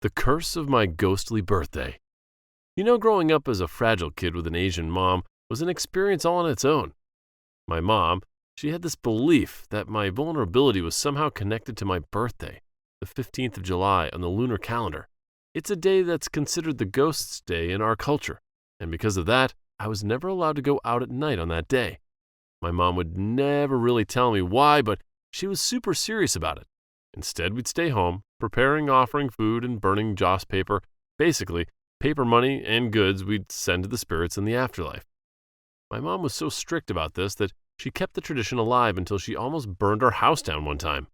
The curse of my ghostly birthday. Growing up as a fragile kid with an Asian mom was an experience all on its own. My mom, she had this belief that my vulnerability was somehow connected to my birthday, the 15th of July on the lunar calendar. It's a day that's considered the ghost's day in our culture, and because of that, I was never allowed to go out at night on that day. My mom would never really tell me why, but she was super serious about it. Instead, we'd stay home, preparing offering food and burning joss paper, basically paper money and goods we'd send to the spirits in the afterlife. My mom was so strict about this that she kept the tradition alive until she almost burned our house down one time.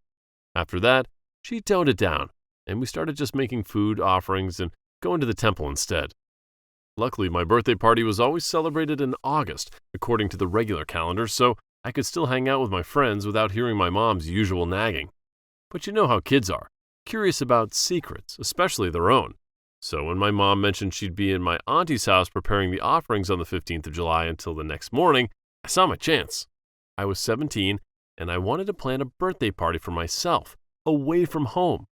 After that, she toned it down, and we started just making food offerings and going to the temple instead. Luckily, my birthday party was always celebrated in August, according to the regular calendar, so I could still hang out with my friends without hearing my mom's usual nagging. But you know how kids are, curious about secrets, especially their own. So when my mom mentioned she'd be in my auntie's house preparing the offerings on the 15th of July until the next morning, I saw my chance. I was 17, and I wanted to plan a birthday party for myself, away from home.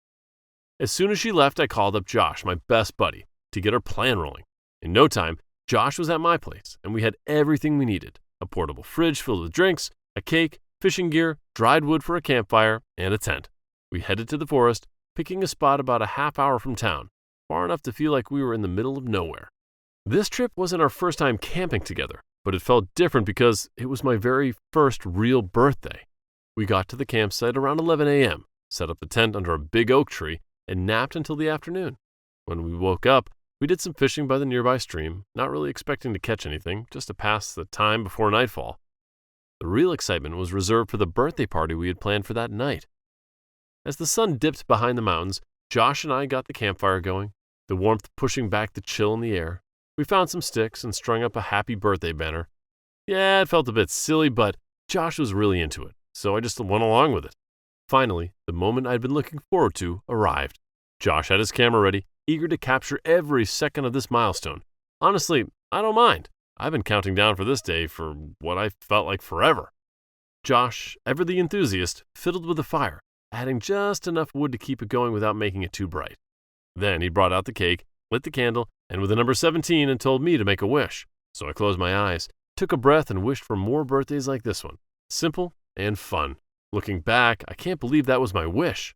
As soon as she left, I called up Josh, my best buddy, to get our plan rolling. In no time, Josh was at my place, and we had everything we needed: a portable fridge filled with drinks, a cake, fishing gear, dried wood for a campfire, and a tent. We headed to the forest, picking a spot about a half hour from town, far enough to feel like we were in the middle of nowhere. This trip wasn't our first time camping together, but it felt different because it was my very first real birthday. We got to the campsite around 11 a.m., set up the tent under a big oak tree, and napped until the afternoon. When we woke up, we did some fishing by the nearby stream, not really expecting to catch anything, just to pass the time before nightfall. The real excitement was reserved for the birthday party we had planned for that night. As the sun dipped behind the mountains, Josh and I got the campfire going, the warmth pushing back the chill in the air. We found some sticks and strung up a happy birthday banner. Yeah, it felt a bit silly, but Josh was really into it, so I just went along with it. Finally, the moment I'd been looking forward to arrived. Josh had his camera ready, eager to capture every second of this milestone. Honestly, I don't mind. I've been counting down for this day for what I felt like forever. Josh, ever the enthusiast, fiddled with the fire, adding just enough wood to keep it going without making it too bright. Then he brought out the cake, lit the candle, and with the number 17 and told me to make a wish. So I closed my eyes, took a breath, and wished for more birthdays like this one. Simple and fun. Looking back, I can't believe that was my wish.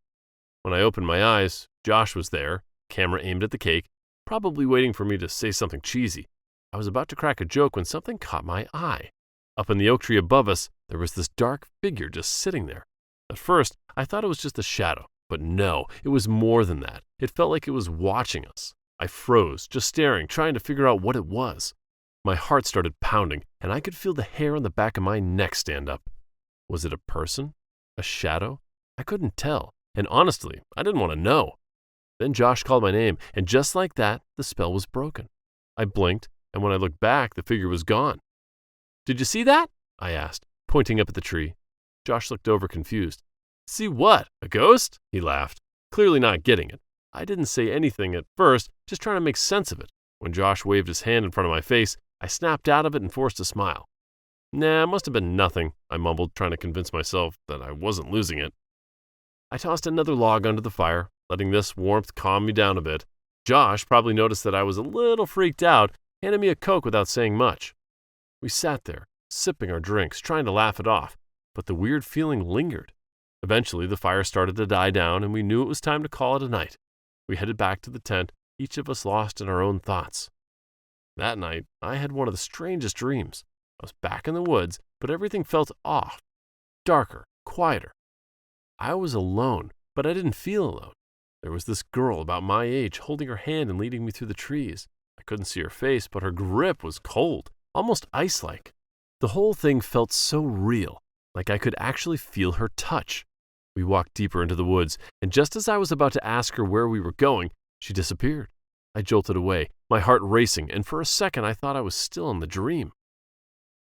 When I opened my eyes, Josh was there, camera aimed at the cake, probably waiting for me to say something cheesy. I was about to crack a joke when something caught my eye. Up in the oak tree above us, there was this dark figure just sitting there. At first, I thought it was just a shadow, but no, it was more than that. It felt like it was watching us. I froze, just staring, trying to figure out what it was. My heart started pounding, and I could feel the hair on the back of my neck stand up. Was it a person? A shadow? I couldn't tell, and honestly, I didn't want to know. Then Josh called my name, and just like that, the spell was broken. I blinked, and when I looked back, the figure was gone. "Did you see that?" I asked, pointing up at the tree. Josh looked over confused. "See what? A ghost?" He laughed, clearly not getting it. I didn't say anything at first, just trying to make sense of it. When Josh waved his hand in front of my face, I snapped out of it and forced a smile. "Nah, it must have been nothing," I mumbled, trying to convince myself that I wasn't losing it. I tossed another log onto the fire, letting this warmth calm me down a bit. Josh probably noticed that I was a little freaked out, handed me a Coke without saying much. We sat there, sipping our drinks, trying to laugh it off, but the weird feeling lingered. Eventually, the fire started to die down, and we knew it was time to call it a night. We headed back to the tent, each of us lost in our own thoughts. That night, I had one of the strangest dreams. I was back in the woods, but everything felt off, darker, quieter. I was alone, but I didn't feel alone. There was this girl about my age holding her hand and leading me through the trees. I couldn't see her face, but her grip was cold, almost ice-like. The whole thing felt so real, like I could actually feel her touch. We walked deeper into the woods, and just as I was about to ask her where we were going, she disappeared. I jolted away, my heart racing, and for a second I thought I was still in the dream.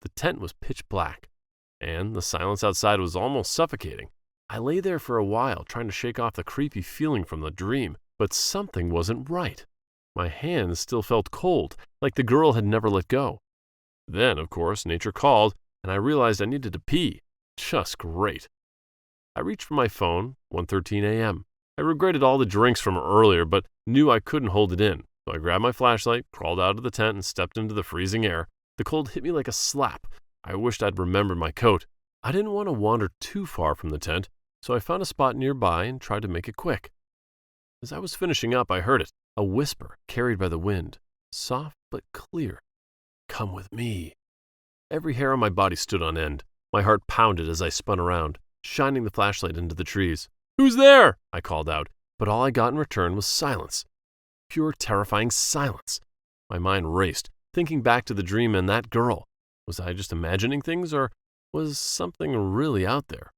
The tent was pitch black, and the silence outside was almost suffocating. I lay there for a while, trying to shake off the creepy feeling from the dream, but something wasn't right. My hands still felt cold, like the girl had never let go. Then, of course, nature called, and I realized I needed to pee. Just great. I reached for my phone, 1:13 a.m. I regretted all the drinks from earlier, but knew I couldn't hold it in. So I grabbed my flashlight, crawled out of the tent, and stepped into the freezing air. The cold hit me like a slap. I wished I'd remembered my coat. I didn't want to wander too far from the tent, so I found a spot nearby and tried to make it quick. As I was finishing up, I heard it, a whisper carried by the wind, soft but clear. "Come with me." Every hair on my body stood on end. My heart pounded as I spun around, shining the flashlight into the trees. "Who's there?" I called out, but all I got in return was silence. Pure, terrifying silence. My mind raced, thinking back to the dream and that girl. Was I just imagining things, or was something really out there?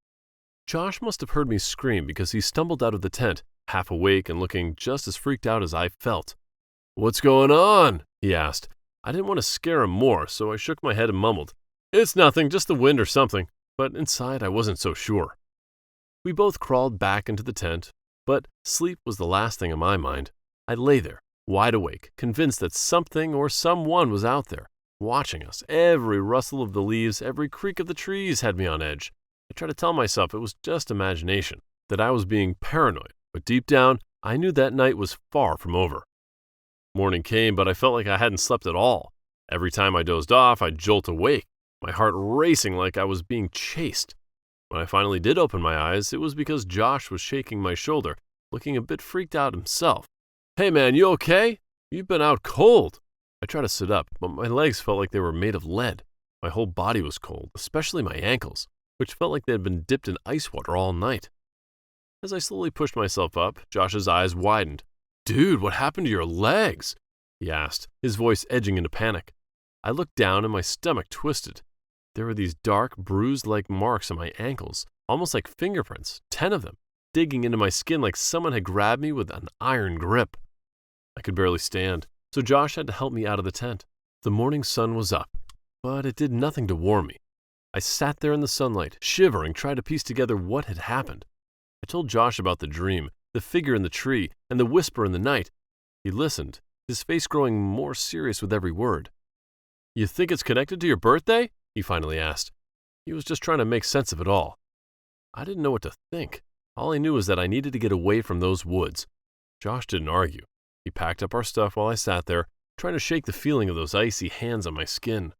Josh must have heard me scream because he stumbled out of the tent, half awake and looking just as freaked out as I felt. "What's going on?" he asked. I didn't want to scare him more, so I shook my head and mumbled, "It's nothing, just the wind or something." But inside, I wasn't so sure. We both crawled back into the tent, but sleep was the last thing on my mind. I lay there, wide awake, convinced that something or someone was out there, watching us. Every rustle of the leaves, every creak of the trees had me on edge. I tried to tell myself it was just imagination, that I was being paranoid, but deep down, I knew that night was far from over. Morning came, but I felt like I hadn't slept at all. Every time I dozed off, I'd jolt awake, my heart racing like I was being chased. When I finally did open my eyes, it was because Josh was shaking my shoulder, looking a bit freaked out himself. "Hey man, you okay? You've been out cold." I tried to sit up, but my legs felt like they were made of lead. My whole body was cold, especially my ankles, which felt like they had been dipped in ice water all night. As I slowly pushed myself up, Josh's eyes widened. "Dude, what happened to your legs?" he asked, his voice edging into panic. I looked down and my stomach twisted. There were these dark, bruised-like marks on my ankles, almost like fingerprints, 10 of them, digging into my skin like someone had grabbed me with an iron grip. I could barely stand, so Josh had to help me out of the tent. The morning sun was up, but it did nothing to warm me. I sat there in the sunlight, shivering, trying to piece together what had happened. I told Josh about the dream, the figure in the tree, and the whisper in the night. He listened, his face growing more serious with every word. "You think it's connected to your birthday?" he finally asked. He was just trying to make sense of it all. I didn't know what to think. All I knew was that I needed to get away from those woods. Josh didn't argue. He packed up our stuff while I sat there, trying to shake the feeling of those icy hands on my skin.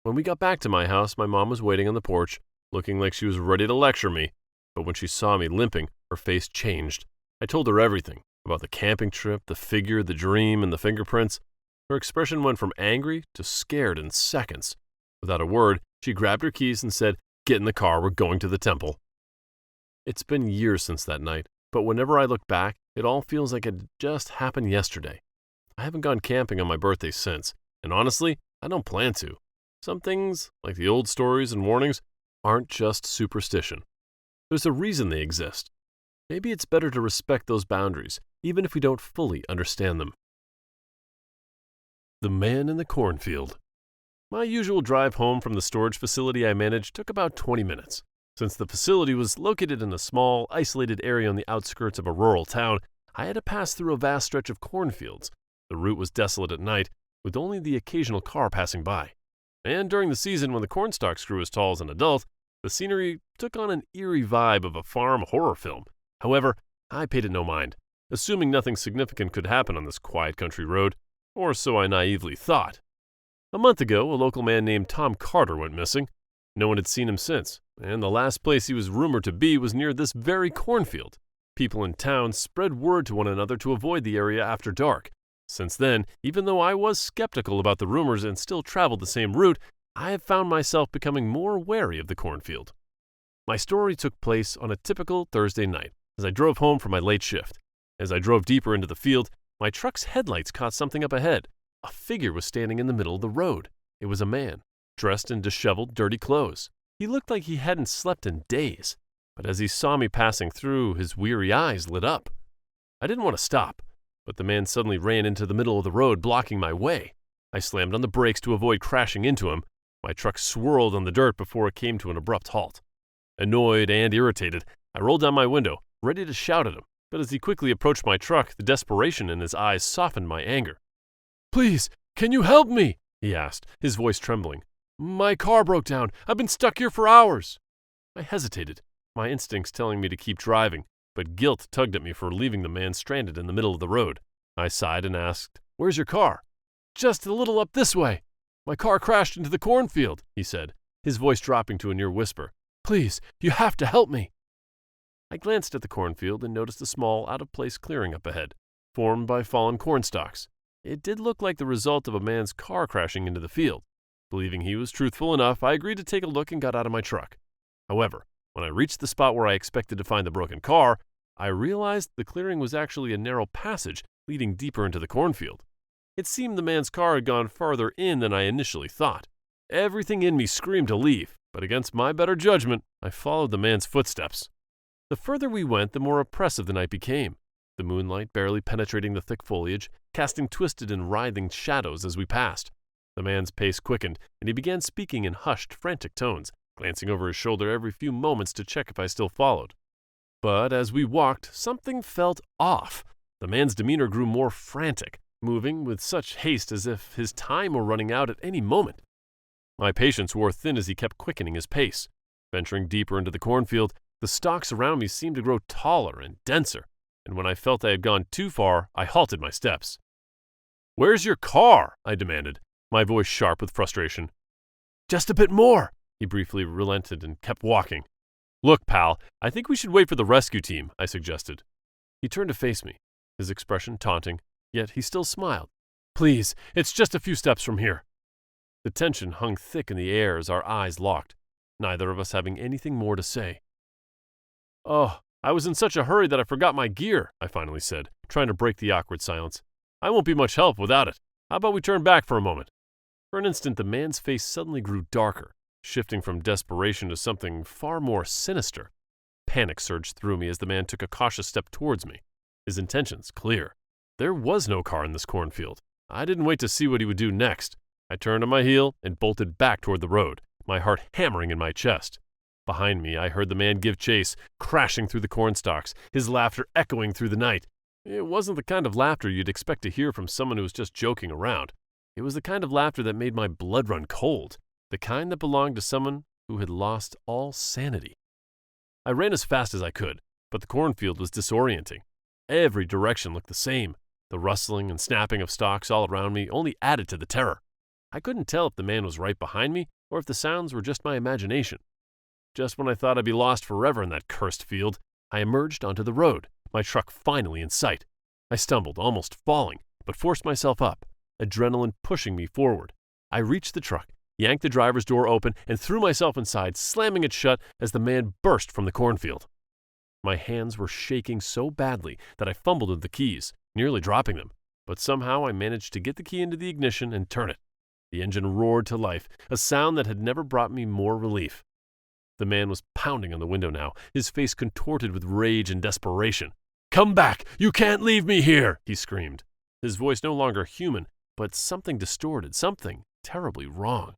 When we got back to my house, my mom was waiting on the porch, looking like she was ready to lecture me. But when she saw me limping, her face changed. I told her everything, about the camping trip, the figure, the dream, and the fingerprints. Her expression went from angry to scared in seconds. Without a word, she grabbed her keys and said, "Get in the car, we're going to the temple." It's been years since that night, but whenever I look back, it all feels like it just happened yesterday. I haven't gone camping on my birthday since, and honestly, I don't plan to. Some things, like the old stories and warnings, aren't just superstition. There's a reason they exist. Maybe it's better to respect those boundaries, even if we don't fully understand them. The Man in the Cornfield. My usual drive home from the storage facility I managed took about 20 minutes. Since the facility was located in a small, isolated area on the outskirts of a rural town, I had to pass through a vast stretch of cornfields. The route was desolate at night, with only the occasional car passing by. And during the season when the cornstalks grew as tall as an adult, the scenery took on an eerie vibe of a farm horror film. However, I paid it no mind, assuming nothing significant could happen on this quiet country road, or so I naively thought. A month ago, a local man named Tom Carter went missing. No one had seen him since, and the last place he was rumored to be was near this very cornfield. People in town spread word to one another to avoid the area after dark. Since then, even though I was skeptical about the rumors and still traveled the same route, I have found myself becoming more wary of the cornfield. My story took place on a typical Thursday night, as I drove home from my late shift. As I drove deeper into the field, my truck's headlights caught something up ahead. A figure was standing in the middle of the road. It was a man, dressed in disheveled, dirty clothes. He looked like he hadn't slept in days, but as he saw me passing through, his weary eyes lit up. I didn't want to stop, but the man suddenly ran into the middle of the road, blocking my way. I slammed on the brakes to avoid crashing into him. My truck swirled on the dirt before it came to an abrupt halt. Annoyed and irritated, I rolled down my window, ready to shout at him, but as he quickly approached my truck, the desperation in his eyes softened my anger. "Please, can you help me?" he asked, his voice trembling. "My car broke down. I've been stuck here for hours." I hesitated, my instincts telling me to keep driving, but guilt tugged at me for leaving the man stranded in the middle of the road. I sighed and asked, "Where's your car?" "Just a little up this way. My car crashed into the cornfield," he said, his voice dropping to a near whisper. "Please, you have to help me." I glanced at the cornfield and noticed a small, out-of-place clearing up ahead, formed by fallen corn stalks. It did look like the result of a man's car crashing into the field. Believing he was truthful enough, I agreed to take a look and got out of my truck. However, when I reached the spot where I expected to find the broken car, I realized the clearing was actually a narrow passage leading deeper into the cornfield. It seemed the man's car had gone farther in than I initially thought. Everything in me screamed to leave, but against my better judgment, I followed the man's footsteps. The further we went, the more oppressive the night became, the moonlight barely penetrating the thick foliage, casting twisted and writhing shadows as we passed. The man's pace quickened, and he began speaking in hushed, frantic tones, glancing over his shoulder every few moments to check if I still followed. But as we walked, something felt off. The man's demeanor grew more frantic, moving with such haste as if his time were running out at any moment. My patience wore thin as he kept quickening his pace. Venturing deeper into the cornfield, the stalks around me seemed to grow taller and denser, and when I felt I had gone too far, I halted my steps. "Where's your car?" I demanded, my voice sharp with frustration. "Just a bit more," he briefly relented and kept walking. "Look, pal, I think we should wait for the rescue team," I suggested. He turned to face me, his expression taunting, yet he still smiled. "Please, it's just a few steps from here." The tension hung thick in the air as our eyes locked, neither of us having anything more to say. "Oh, I was in such a hurry that I forgot my gear," I finally said, trying to break the awkward silence. "I won't be much help without it. How about we turn back for a moment?" For an instant, the man's face suddenly grew darker, shifting from desperation to something far more sinister. Panic surged through me as the man took a cautious step towards me, his intentions clear. There was no car in this cornfield. I didn't wait to see what he would do next. I turned on my heel and bolted back toward the road, my heart hammering in my chest. Behind me, I heard the man give chase, crashing through the cornstalks, his laughter echoing through the night. It wasn't the kind of laughter you'd expect to hear from someone who was just joking around. It was the kind of laughter that made my blood run cold, the kind that belonged to someone who had lost all sanity. I ran as fast as I could, but the cornfield was disorienting. Every direction looked the same. The rustling and snapping of stalks all around me only added to the terror. I couldn't tell if the man was right behind me or if the sounds were just my imagination. Just when I thought I'd be lost forever in that cursed field, I emerged onto the road, my truck finally in sight. I stumbled, almost falling, but forced myself up, adrenaline pushing me forward. I reached the truck, yanked the driver's door open, and threw myself inside, slamming it shut as the man burst from the cornfield. My hands were shaking so badly that I fumbled with the keys, nearly dropping them, but somehow I managed to get the key into the ignition and turn it. The engine roared to life, a sound that had never brought me more relief. The man was pounding on the window now, his face contorted with rage and desperation. "Come back! You can't leave me here!" he screamed, his voice no longer human, but something distorted, something terribly wrong.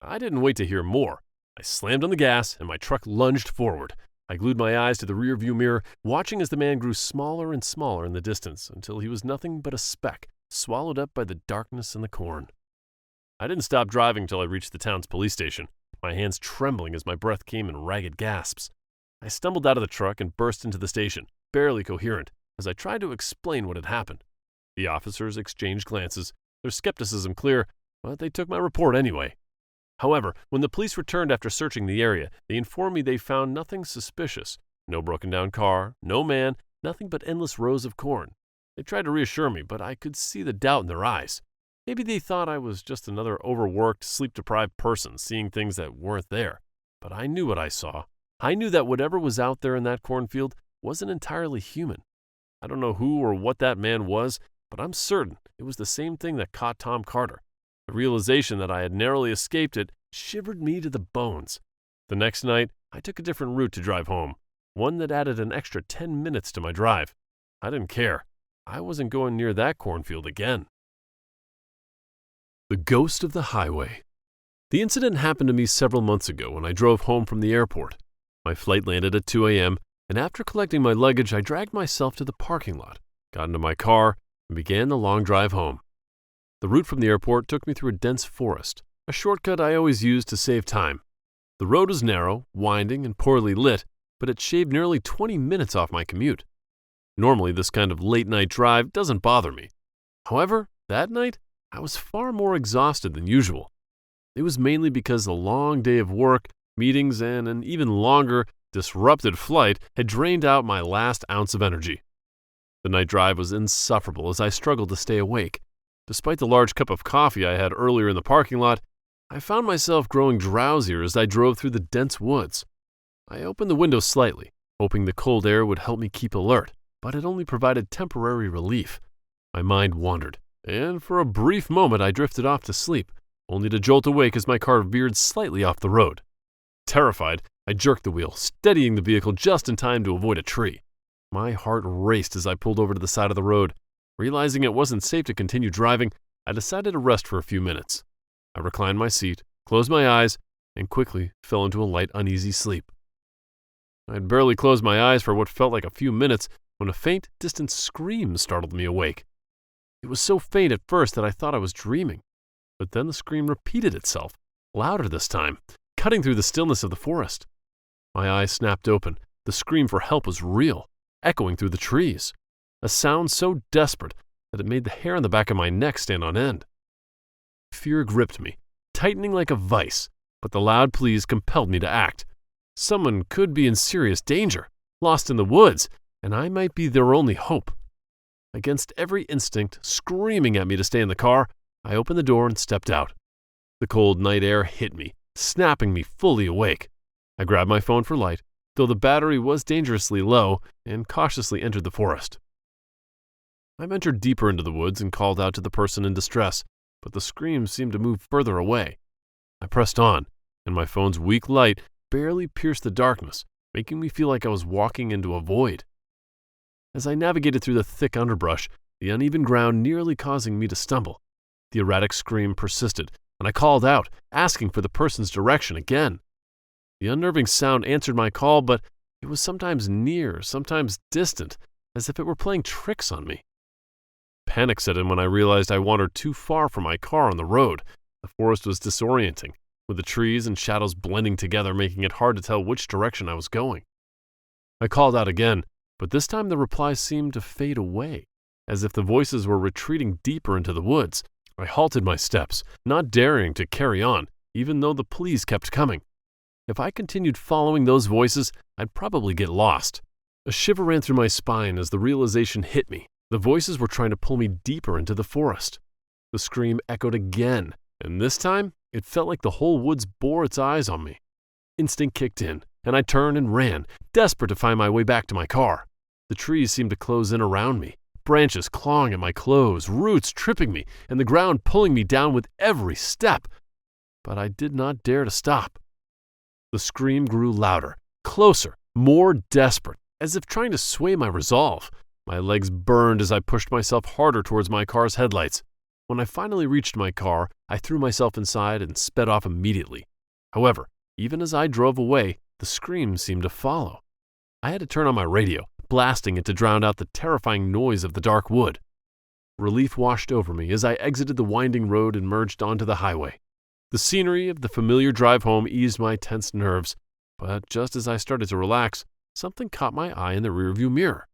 I didn't wait to hear more. I slammed on the gas, and my truck lunged forward. I glued my eyes to the rearview mirror, watching as the man grew smaller and smaller in the distance until he was nothing but a speck, swallowed up by the darkness and the corn. I didn't stop driving until I reached the town's police station, my hands trembling as my breath came in ragged gasps. I stumbled out of the truck and burst into the station, barely coherent, as I tried to explain what had happened. The officers exchanged glances, their skepticism clear, but they took my report anyway. However, when the police returned after searching the area, they informed me they found nothing suspicious. No broken-down car, no man, nothing but endless rows of corn. They tried to reassure me, but I could see the doubt in their eyes. Maybe they thought I was just another overworked, sleep-deprived person seeing things that weren't there. But I knew what I saw. I knew that whatever was out there in that cornfield wasn't entirely human. I don't know who or what that man was, but I'm certain it was the same thing that caught Tom Carter. The realization that I had narrowly escaped it shivered me to the bones. The next night, I took a different route to drive home, one that added an extra 10 minutes to my drive. I didn't care. I wasn't going near that cornfield again. The Ghost of the Highway. The incident happened to me several months ago when I drove home from the airport. My flight landed at 2 a.m., and after collecting my luggage, I dragged myself to the parking lot, got into my car, and began the long drive home. The route from the airport took me through a dense forest, a shortcut I always used to save time. The road was narrow, winding, and poorly lit, but it shaved nearly 20 minutes off my commute. Normally, this kind of late-night drive doesn't bother me. However, that night, I was far more exhausted than usual. It was mainly because the long day of work, meetings, and an even longer, disrupted flight had drained out my last ounce of energy. The night drive was insufferable as I struggled to stay awake. Despite the large cup of coffee I had earlier in the parking lot, I found myself growing drowsier as I drove through the dense woods. I opened the window slightly, hoping the cold air would help me keep alert, but it only provided temporary relief. My mind wandered, and for a brief moment I drifted off to sleep, only to jolt awake as my car veered slightly off the road. Terrified, I jerked the wheel, steadying the vehicle just in time to avoid a tree. My heart raced as I pulled over to the side of the road. Realizing it wasn't safe to continue driving, I decided to rest for a few minutes. I reclined my seat, closed my eyes, and quickly fell into a light, uneasy sleep. I had barely closed my eyes for what felt like a few minutes when a faint, distant scream startled me awake. It was so faint at first that I thought I was dreaming, but then the scream repeated itself, louder this time, cutting through the stillness of the forest. My eyes snapped open. The scream for help was real, echoing through the trees, a sound so desperate that it made the hair on the back of my neck stand on end. Fear gripped me, tightening like a vice, but the loud pleas compelled me to act. Someone could be in serious danger, lost in the woods, and I might be their only hope. Against every instinct screaming at me to stay in the car, I opened the door and stepped out. The cold night air hit me, snapping me fully awake. I grabbed my phone for light, though the battery was dangerously low, and cautiously entered the forest. I ventured deeper into the woods and called out to the person in distress, but the screams seemed to move further away. I pressed on, and my phone's weak light barely pierced the darkness, making me feel like I was walking into a void. As I navigated through the thick underbrush, the uneven ground nearly causing me to stumble, the erratic scream persisted, and I called out, asking for the person's direction again. The unnerving sound answered my call, but it was sometimes near, sometimes distant, as if it were playing tricks on me. Panic set in when I realized I wandered too far from my car on the road. The forest was disorienting, with the trees and shadows blending together, making it hard to tell which direction I was going. I called out again, but this time the replies seemed to fade away, as if the voices were retreating deeper into the woods. I halted my steps, not daring to carry on, even though the pleas kept coming. If I continued following those voices, I'd probably get lost. A shiver ran through my spine as the realization hit me. The voices were trying to pull me deeper into the forest. The scream echoed again, and this time, it felt like the whole woods bore its eyes on me. Instinct kicked in, and I turned and ran, desperate to find my way back to my car. The trees seemed to close in around me, branches clawing at my clothes, roots tripping me, and the ground pulling me down with every step. But I did not dare to stop. The scream grew louder, closer, more desperate, as if trying to sway my resolve. My legs burned as I pushed myself harder towards my car's headlights. When I finally reached my car, I threw myself inside and sped off immediately. However, even as I drove away, the scream seemed to follow. I had to turn on my radio, blasting it to drown out the terrifying noise of the dark wood. Relief washed over me as I exited the winding road and merged onto the highway. The scenery of the familiar drive home eased my tense nerves, but just as I started to relax, something caught my eye in the rearview mirror.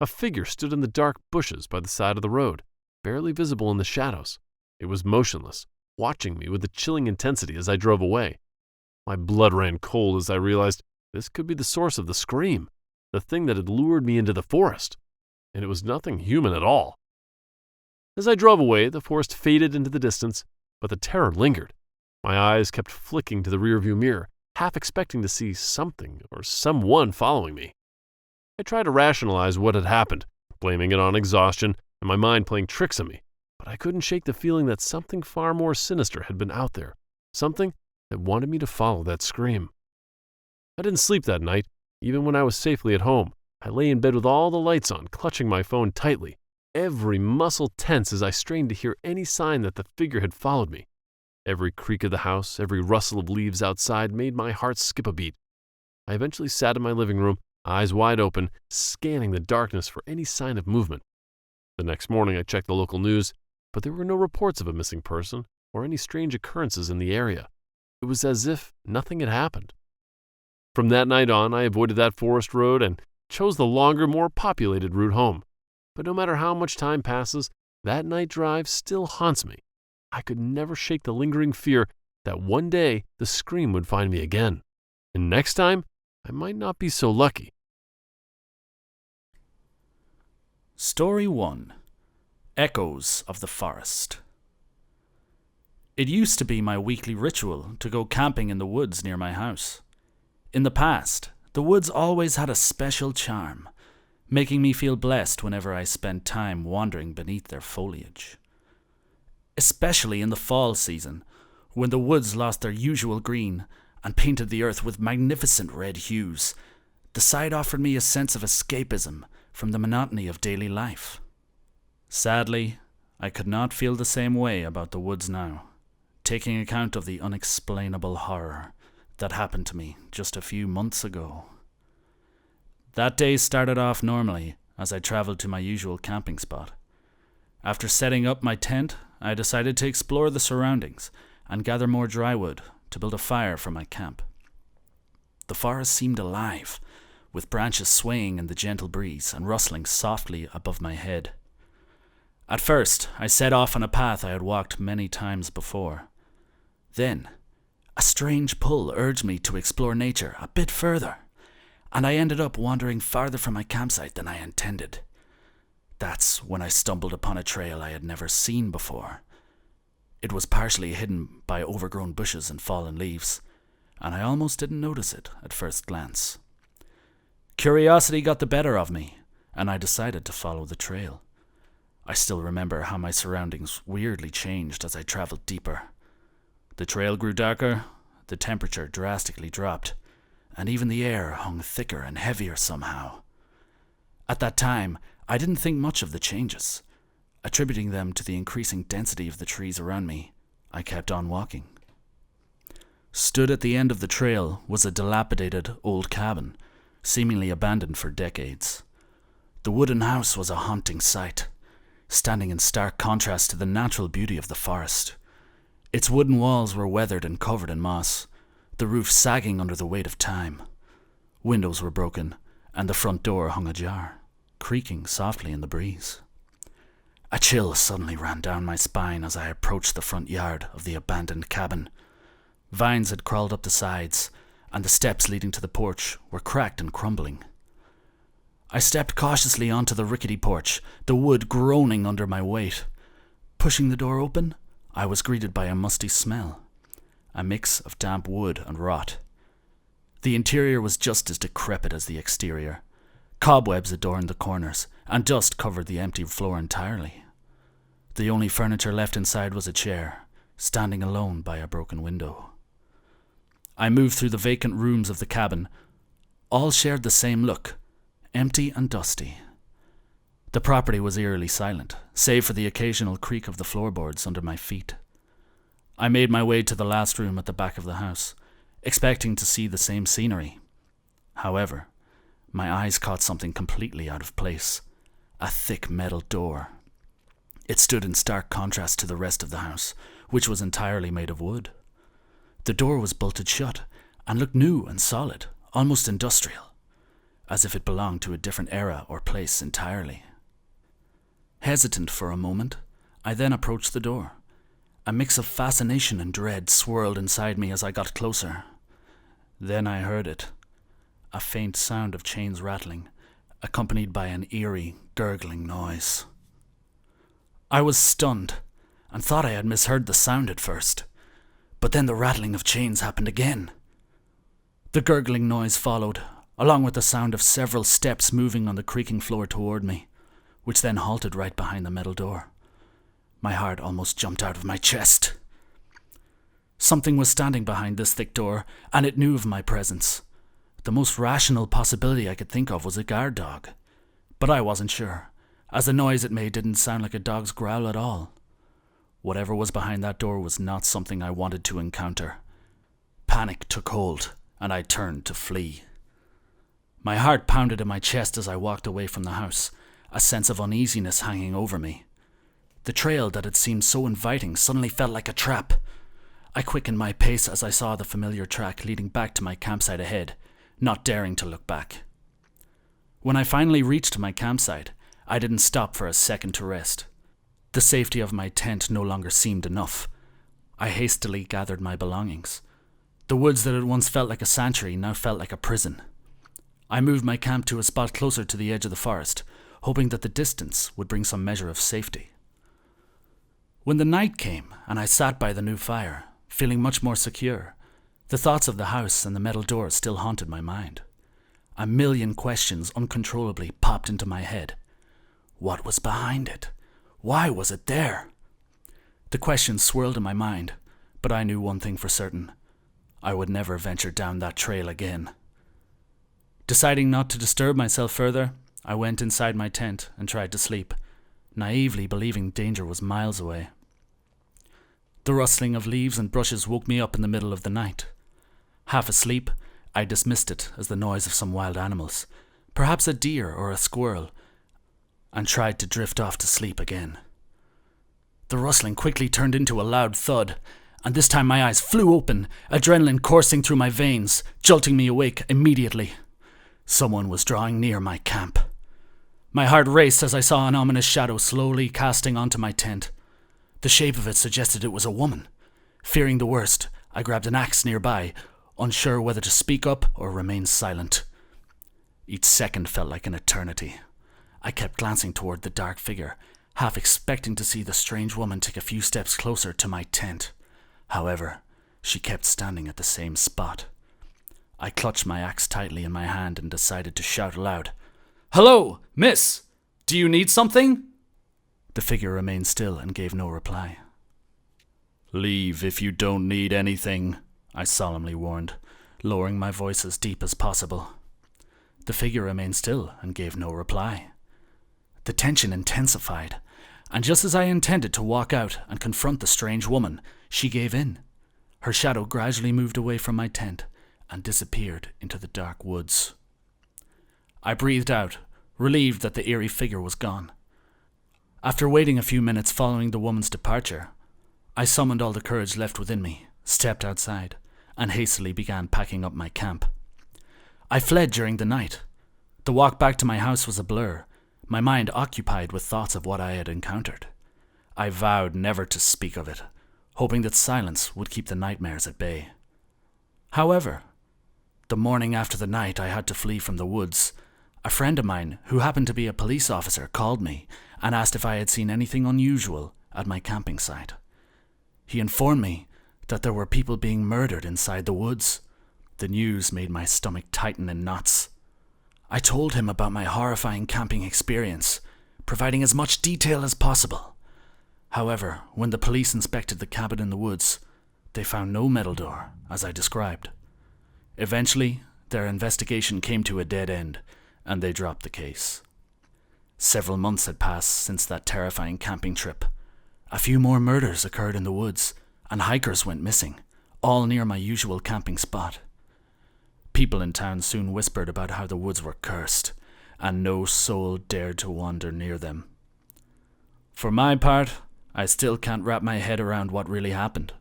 A figure stood in the dark bushes by the side of the road, barely visible in the shadows. It was motionless, watching me with a chilling intensity as I drove away. My blood ran cold as I realized this could be the source of the scream, the thing that had lured me into the forest, and it was nothing human at all. As I drove away, the forest faded into the distance, but the terror lingered. My eyes kept flicking to the rearview mirror, half expecting to see something or someone following me. I tried to rationalize what had happened, blaming it on exhaustion and my mind playing tricks on me, but I couldn't shake the feeling that something far more sinister had been out there, something that wanted me to follow that scream. I didn't sleep that night, even when I was safely at home. I lay in bed with all the lights on, clutching my phone tightly, every muscle tense as I strained to hear any sign that the figure had followed me. Every creak of the house, every rustle of leaves outside made my heart skip a beat. I eventually sat in my living room, eyes wide open, scanning the darkness for any sign of movement. The next morning I checked the local news, but there were no reports of a missing person or any strange occurrences in the area. It was as if nothing had happened. From that night on, I avoided that forest road and chose the longer, more populated route home. But no matter how much time passes, that night drive still haunts me. I could never shake the lingering fear that one day the scream would find me again. And next time, I might not be so lucky. Story 1. Echoes of the Forest. It used to be my weekly ritual to go camping in the woods near my house. In the past, the woods always had a special charm, making me feel blessed whenever I spent time wandering beneath their foliage. Especially in the fall season, when the woods lost their usual green and painted the earth with magnificent red hues, the sight offered me a sense of escapism from the monotony of daily life. Sadly, I could not feel the same way about the woods now, taking account of the unexplainable horror that happened to me just a few months ago. That day started off normally as I traveled to my usual camping spot. After setting up my tent, I decided to explore the surroundings and gather more dry wood to build a fire for my camp. The forest seemed alive, with branches swaying in the gentle breeze and rustling softly above my head. At first, I set off on a path I had walked many times before. Then, a strange pull urged me to explore nature a bit further, and I ended up wandering farther from my campsite than I intended. That's when I stumbled upon a trail I had never seen before. It was partially hidden by overgrown bushes and fallen leaves, and I almost didn't notice it at first glance. Curiosity got the better of me, and I decided to follow the trail. I still remember how my surroundings weirdly changed as I traveled deeper. The trail grew darker, the temperature drastically dropped, and even the air hung thicker and heavier somehow. At that time, I didn't think much of the changes. Attributing them to the increasing density of the trees around me, I kept on walking. Stood at the end of the trail was a dilapidated old cabin, seemingly abandoned for decades. The wooden house was a haunting sight, standing in stark contrast to the natural beauty of the forest. Its wooden walls were weathered and covered in moss, the roof sagging under the weight of time. Windows were broken, and the front door hung ajar, creaking softly in the breeze. A chill suddenly ran down my spine as I approached the front yard of the abandoned cabin. Vines had crawled up the sides, and the steps leading to the porch were cracked and crumbling. I stepped cautiously onto the rickety porch, the wood groaning under my weight. Pushing the door open, I was greeted by a musty smell, a mix of damp wood and rot. The interior was just as decrepit as the exterior. Cobwebs adorned the corners, and dust covered the empty floor entirely. The only furniture left inside was a chair, standing alone by a broken window. I moved through the vacant rooms of the cabin. All shared the same look, empty and dusty. The property was eerily silent, save for the occasional creak of the floorboards under my feet. I made my way to the last room at the back of the house, expecting to see the same scenery. However, my eyes caught something completely out of place, a thick metal door. It stood in stark contrast to the rest of the house, which was entirely made of wood. The door was bolted shut and looked new and solid, almost industrial, as if it belonged to a different era or place entirely. Hesitant for a moment, I then approached the door. A mix of fascination and dread swirled inside me as I got closer. Then I heard it, a faint sound of chains rattling, accompanied by an eerie, gurgling noise. I was stunned and thought I had misheard the sound at first, but then the rattling of chains happened again. The gurgling noise followed, along with the sound of several steps moving on the creaking floor toward me, which then halted right behind the metal door. My heart almost jumped out of my chest. Something was standing behind this thick door, and it knew of my presence. The most rational possibility I could think of was a guard dog, but I wasn't sure, as the noise it made didn't sound like a dog's growl at all. Whatever was behind that door was not something I wanted to encounter. Panic took hold, and I turned to flee. My heart pounded in my chest as I walked away from the house, a sense of uneasiness hanging over me. The trail that had seemed so inviting suddenly felt like a trap. I quickened my pace as I saw the familiar track leading back to my campsite ahead, not daring to look back. When I finally reached my campsite, I didn't stop for a second to rest. The safety of my tent no longer seemed enough. I hastily gathered my belongings. The woods that had once felt like a sanctuary now felt like a prison. I moved my camp to a spot closer to the edge of the forest, hoping that the distance would bring some measure of safety. When the night came and I sat by the new fire, feeling much more secure, the thoughts of the house and the metal doors still haunted my mind. A million questions uncontrollably popped into my head. What was behind it? Why was it there? The questions swirled in my mind, but I knew one thing for certain. I would never venture down that trail again. Deciding not to disturb myself further, I went inside my tent and tried to sleep, naively believing danger was miles away. The rustling of leaves and brushes woke me up in the middle of the night. Half asleep, I dismissed it as the noise of some wild animals, perhaps a deer or a squirrel, and tried to drift off to sleep again. The rustling quickly turned into a loud thud, and this time my eyes flew open, adrenaline coursing through my veins, jolting me awake immediately. Someone was drawing near my camp. My heart raced as I saw an ominous shadow slowly casting onto my tent. The shape of it suggested it was a woman. Fearing the worst, I grabbed an axe nearby, unsure whether to speak up or remain silent. Each second felt like an eternity. I kept glancing toward the dark figure, half expecting to see the strange woman take a few steps closer to my tent. However, she kept standing at the same spot. I clutched my axe tightly in my hand and decided to shout aloud, "Hello, miss! Do you need something?" The figure remained still and gave no reply. "Leave if you don't need anything," I solemnly warned, lowering my voice as deep as possible. The figure remained still and gave no reply. The tension intensified, and just as I intended to walk out and confront the strange woman, she gave in. Her shadow gradually moved away from my tent and disappeared into the dark woods. I breathed out, relieved that the eerie figure was gone. After waiting a few minutes following the woman's departure, I summoned all the courage left within me, stepped outside, and hastily began packing up my camp. I fled during the night. The walk back to my house was a blur, my mind occupied with thoughts of what I had encountered. I vowed never to speak of it, hoping that silence would keep the nightmares at bay. However, the morning after the night I had to flee from the woods, a friend of mine who happened to be a police officer called me and asked if I had seen anything unusual at my camping site. He informed me that there were people being murdered inside the woods. The news made my stomach tighten in knots. I told him about my horrifying camping experience, providing as much detail as possible. However, when the police inspected the cabin in the woods, they found no metal door, as I described. Eventually, their investigation came to a dead end, and they dropped the case. Several months had passed since that terrifying camping trip. A few more murders occurred in the woods, and hikers went missing, all near my usual camping spot. People in town soon whispered about how the woods were cursed, and no soul dared to wander near them. For my part, I still can't wrap my head around what really happened.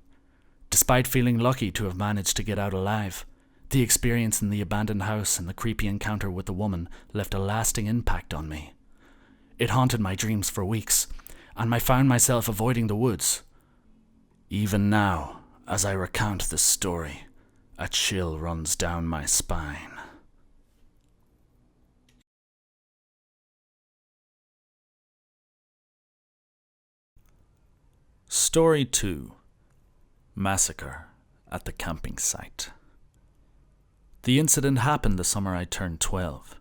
Despite feeling lucky to have managed to get out alive, the experience in the abandoned house and the creepy encounter with the woman left a lasting impact on me. It haunted my dreams for weeks, and I found myself avoiding the woods. Even now, as I recount this story, a chill runs down my spine. Story 2: Massacre at the Camping Site. The incident happened the summer I turned 12.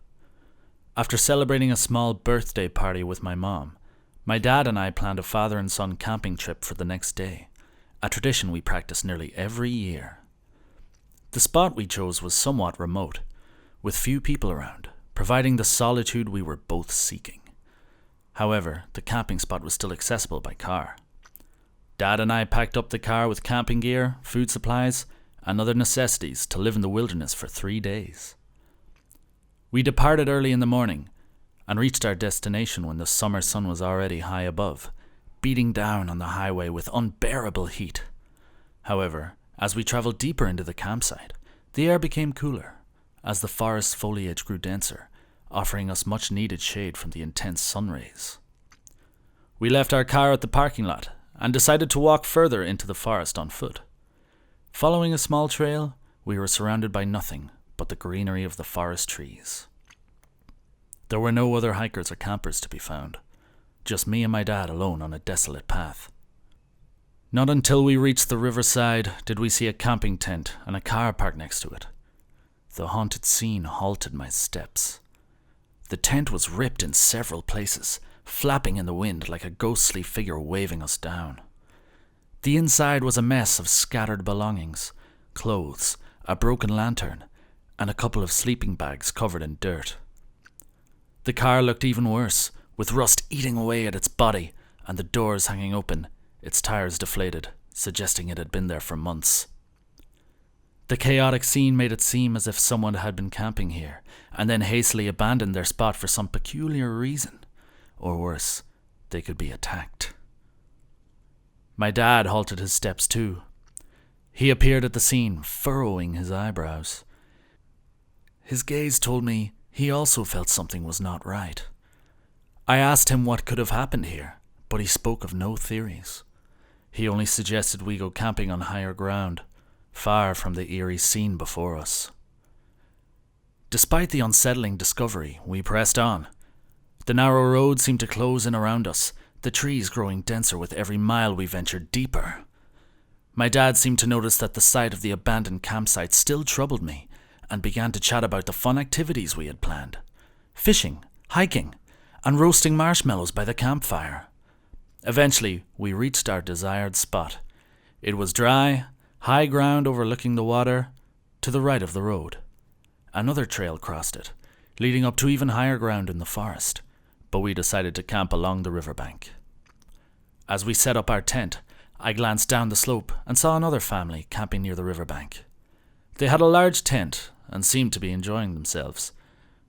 After celebrating a small birthday party with my mom, my dad and I planned a father and son camping trip for the next day, a tradition we practice nearly every year. The spot we chose was somewhat remote, with few people around, providing the solitude we were both seeking. However, the camping spot was still accessible by car. Dad and I packed up the car with camping gear, food supplies, and other necessities to live in the wilderness for 3 days. We departed early in the morning and reached our destination when the summer sun was already high above, beating down on the highway with unbearable heat. However, as we traveled deeper into the campsite, the air became cooler, as the forest foliage grew denser, offering us much needed shade from the intense sun rays. We left our car at the parking lot and decided to walk further into the forest on foot. Following a small trail, we were surrounded by nothing but the greenery of the forest trees. There were no other hikers or campers to be found, just me and my dad alone on a desolate path. Not until we reached the riverside did we see a camping tent and a car parked next to it. The haunted scene halted my steps. The tent was ripped in several places, flapping in the wind like a ghostly figure waving us down. The inside was a mess of scattered belongings, clothes, a broken lantern, and a couple of sleeping bags covered in dirt. The car looked even worse, with rust eating away at its body and the doors hanging open, its tires deflated, suggesting it had been there for months. The chaotic scene made it seem as if someone had been camping here and then hastily abandoned their spot for some peculiar reason. Or worse, they could be attacked. My dad halted his steps too. He appeared at the scene, furrowing his eyebrows. His gaze told me he also felt something was not right. I asked him what could have happened here, but he spoke of no theories. He only suggested we go camping on higher ground, far from the eerie scene before us. Despite the unsettling discovery, we pressed on. The narrow road seemed to close in around us, the trees growing denser with every mile we ventured deeper. My dad seemed to notice that the sight of the abandoned campsite still troubled me, and began to chat about the fun activities we had planned. Fishing, hiking, and roasting marshmallows by the campfire. Eventually, we reached our desired spot. It was dry, high ground overlooking the water, to the right of the road. Another trail crossed it, leading up to even higher ground in the forest, but we decided to camp along the riverbank. As we set up our tent, I glanced down the slope and saw another family camping near the riverbank. They had a large tent and seemed to be enjoying themselves.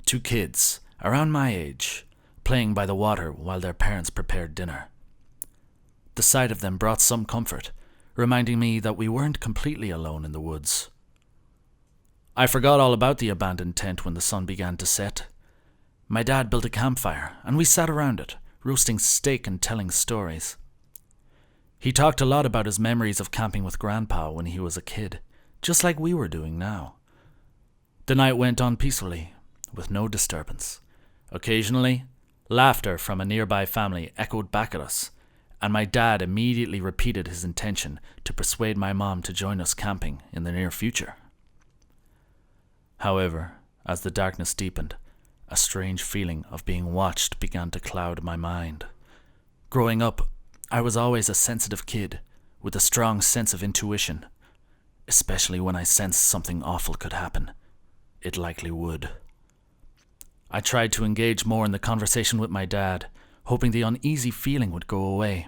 2 kids, around my age, playing by the water while their parents prepared dinner. The sight of them brought some comfort, reminding me that we weren't completely alone in the woods. I forgot all about the abandoned tent when the sun began to set. My dad built a campfire, and we sat around it, roasting steak and telling stories. He talked a lot about his memories of camping with Grandpa when he was a kid, just like we were doing now. The night went on peacefully, with no disturbance. Occasionally, laughter from a nearby family echoed back at us, and my dad immediately repeated his intention to persuade my mom to join us camping in the near future. However, as the darkness deepened, a strange feeling of being watched began to cloud my mind. Growing up, I was always a sensitive kid with a strong sense of intuition, especially when I sensed something awful could happen. It likely would. I tried to engage more in the conversation with my dad, hoping the uneasy feeling would go away.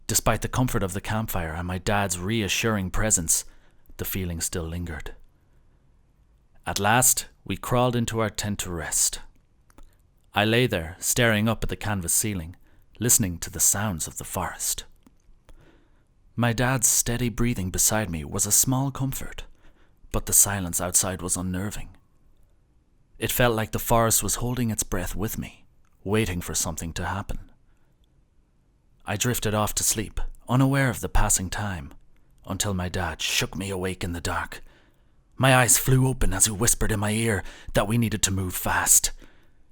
Despite the comfort of the campfire and my dad's reassuring presence, the feeling still lingered. At last, we crawled into our tent to rest. I lay there, staring up at the canvas ceiling, listening to the sounds of the forest. My dad's steady breathing beside me was a small comfort, but the silence outside was unnerving. It felt like the forest was holding its breath with me, waiting for something to happen. I drifted off to sleep, unaware of the passing time, until my dad shook me awake in the dark. My eyes flew open as he whispered in my ear that we needed to move fast.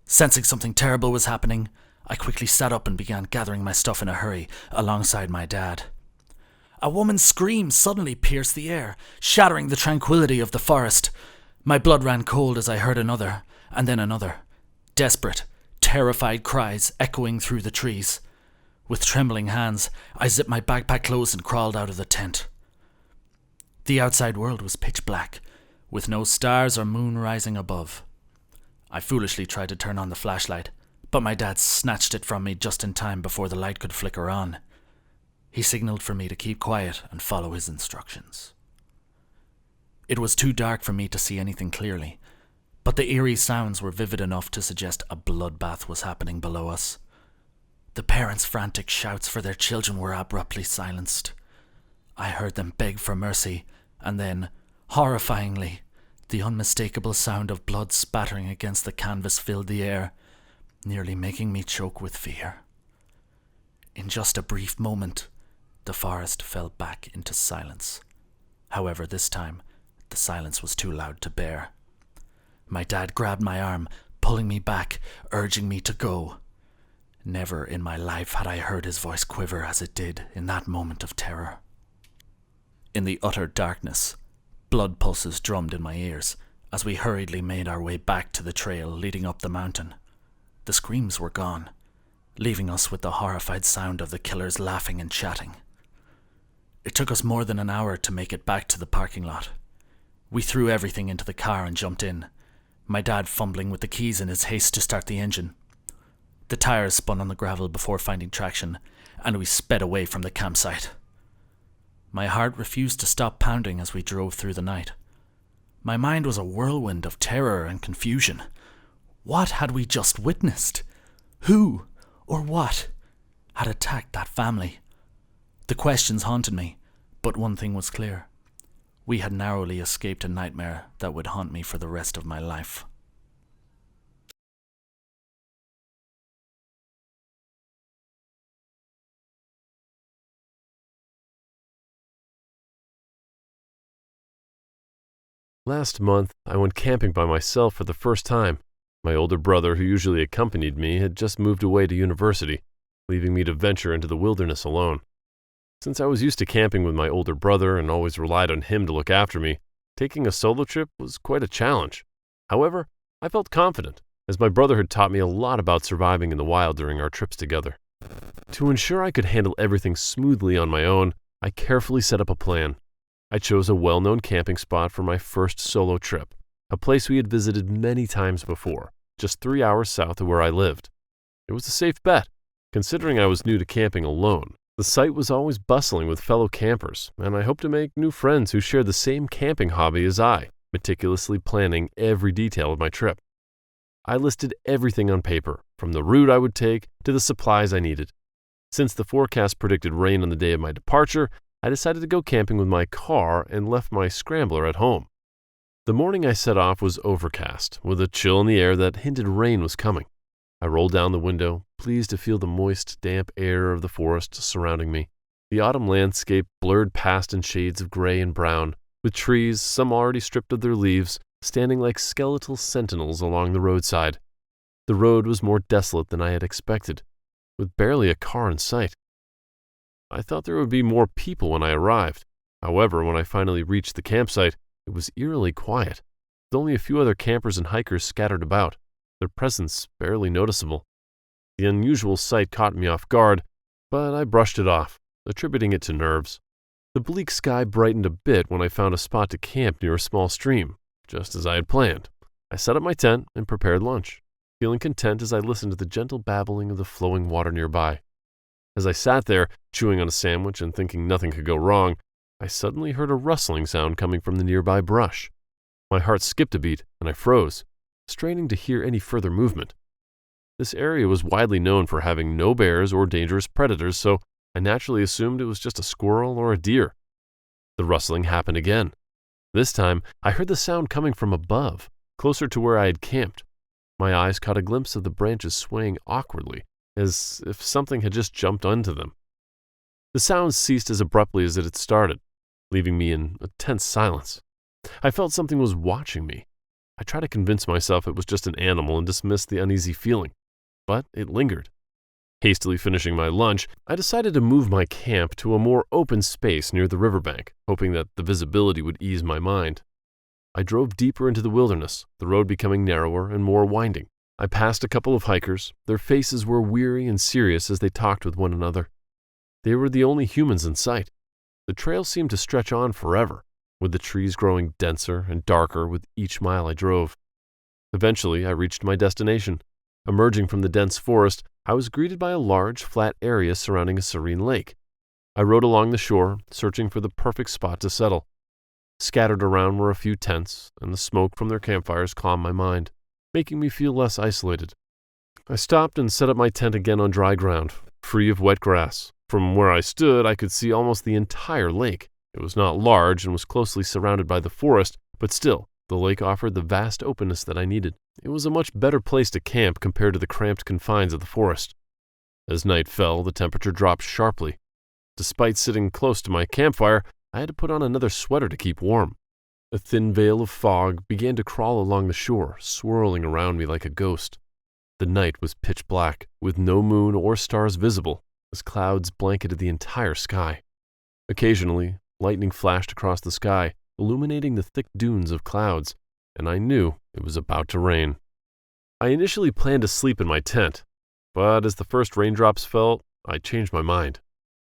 Sensing something terrible was happening, I quickly sat up and began gathering my stuff in a hurry alongside my dad. A woman's scream suddenly pierced the air, shattering the tranquility of the forest. My blood ran cold as I heard another, and then another. Desperate, terrified cries echoing through the trees. With trembling hands, I zipped my backpack closed and crawled out of the tent. The outside world was pitch black, with no stars or moon rising above. I foolishly tried to turn on the flashlight, but my dad snatched it from me just in time before the light could flicker on. He signaled for me to keep quiet and follow his instructions. It was too dark for me to see anything clearly, but the eerie sounds were vivid enough to suggest a bloodbath was happening below us. The parents' frantic shouts for their children were abruptly silenced. I heard them beg for mercy, and then, horrifyingly, The unmistakable sound of blood spattering against the canvas filled the air, nearly making me choke with fear. In just a brief moment, the forest fell back into silence. However, this time, the silence was too loud to bear. My dad grabbed my arm, pulling me back, urging me to go. Never in my life had I heard his voice quiver as it did in that moment of terror. In the utter darkness, blood pulses drummed in my ears as we hurriedly made our way back to the trail leading up the mountain. The screams were gone, leaving us with the horrified sound of the killers laughing and chatting. It took us more than an hour to make it back to the parking lot. We threw everything into the car and jumped in, my dad fumbling with the keys in his haste to start the engine. The tires spun on the gravel before finding traction, and we sped away from the campsite. My heart refused to stop pounding as we drove through the night. My mind was a whirlwind of terror and confusion. What had we just witnessed? Who, or what, had attacked that family? The questions haunted me, but one thing was clear. We had narrowly escaped a nightmare that would haunt me for the rest of my life. Last month, I went camping by myself for the first time. My older brother, who usually accompanied me, had just moved away to university, leaving me to venture into the wilderness alone. Since I was used to camping with my older brother and always relied on him to look after me, taking a solo trip was quite a challenge. However, I felt confident, as my brother had taught me a lot about surviving in the wild during our trips together. To ensure I could handle everything smoothly on my own, I carefully set up a plan. I chose a well-known camping spot for my first solo trip, a place we had visited many times before, just 3 hours south of where I lived. It was a safe bet, considering I was new to camping alone. The site was always bustling with fellow campers, and I hoped to make new friends who shared the same camping hobby as I, meticulously planning every detail of my trip. I listed everything on paper, from the route I would take to the supplies I needed. Since the forecast predicted rain on the day of my departure, I decided to go camping with my car and left my scrambler at home. The morning I set off was overcast, with a chill in the air that hinted rain was coming. I rolled down the window, pleased to feel the moist, damp air of the forest surrounding me. The autumn landscape blurred past in shades of gray and brown, with trees, some already stripped of their leaves, standing like skeletal sentinels along the roadside. The road was more desolate than I had expected, with barely a car in sight. I thought there would be more people when I arrived. However, when I finally reached the campsite, it was eerily quiet, with only a few other campers and hikers scattered about, their presence barely noticeable. The unusual sight caught me off guard, but I brushed it off, attributing it to nerves. The bleak sky brightened a bit when I found a spot to camp near a small stream, just as I had planned. I set up my tent and prepared lunch, feeling content as I listened to the gentle babbling of the flowing water nearby. As I sat there, chewing on a sandwich and thinking nothing could go wrong, I suddenly heard a rustling sound coming from the nearby brush. My heart skipped a beat, and I froze, straining to hear any further movement. This area was widely known for having no bears or dangerous predators, so I naturally assumed it was just a squirrel or a deer. The rustling happened again. This time, I heard the sound coming from above, closer to where I had camped. My eyes caught a glimpse of the branches swaying awkwardly, as if something had just jumped onto them. The sound ceased as abruptly as it had started, leaving me in a tense silence. I felt something was watching me. I tried to convince myself it was just an animal and dismissed the uneasy feeling, but it lingered. Hastily finishing my lunch, I decided to move my camp to a more open space near the riverbank, hoping that the visibility would ease my mind. I drove deeper into the wilderness, the road becoming narrower and more winding. I passed a couple of hikers. Their faces were weary and serious as they talked with one another. They were the only humans in sight. The trail seemed to stretch on forever, with the trees growing denser and darker with each mile I drove. Eventually, I reached my destination. Emerging from the dense forest, I was greeted by a large, flat area surrounding a serene lake. I rode along the shore, searching for the perfect spot to settle. Scattered around were a few tents, and the smoke from their campfires calmed my mind, making me feel less isolated. I stopped and set up my tent again on dry ground, free of wet grass. From where I stood, I could see almost the entire lake. It was not large and was closely surrounded by the forest, but still, The lake offered the vast openness that I needed. It was a much better place to camp compared to the cramped confines of the forest. As night fell, the temperature dropped sharply. Despite sitting close to my campfire, I had to put on another sweater to keep warm. A thin veil of fog began to crawl along the shore, swirling around me like a ghost. The night was pitch black, with no moon or stars visible, as clouds blanketed the entire sky. Occasionally, lightning flashed across the sky, illuminating the thick dunes of clouds, and I knew it was about to rain. I initially planned to sleep in my tent, but as the first raindrops fell, I changed my mind.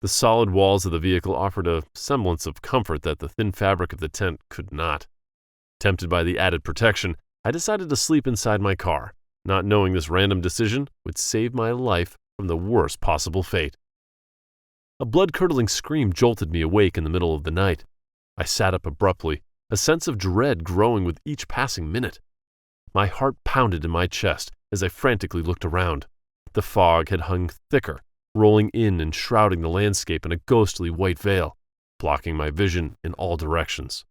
The solid walls of the vehicle offered a semblance of comfort that the thin fabric of the tent could not. Tempted by the added protection, I decided to sleep inside my car, not knowing this random decision would save my life from the worst possible fate. A blood-curdling scream jolted me awake in the middle of the night. I sat up abruptly, a sense of dread growing with each passing minute. My heart pounded in my chest as I frantically looked around. The fog had hung thicker, rolling in and shrouding the landscape in a ghostly white veil, blocking my vision in all directions.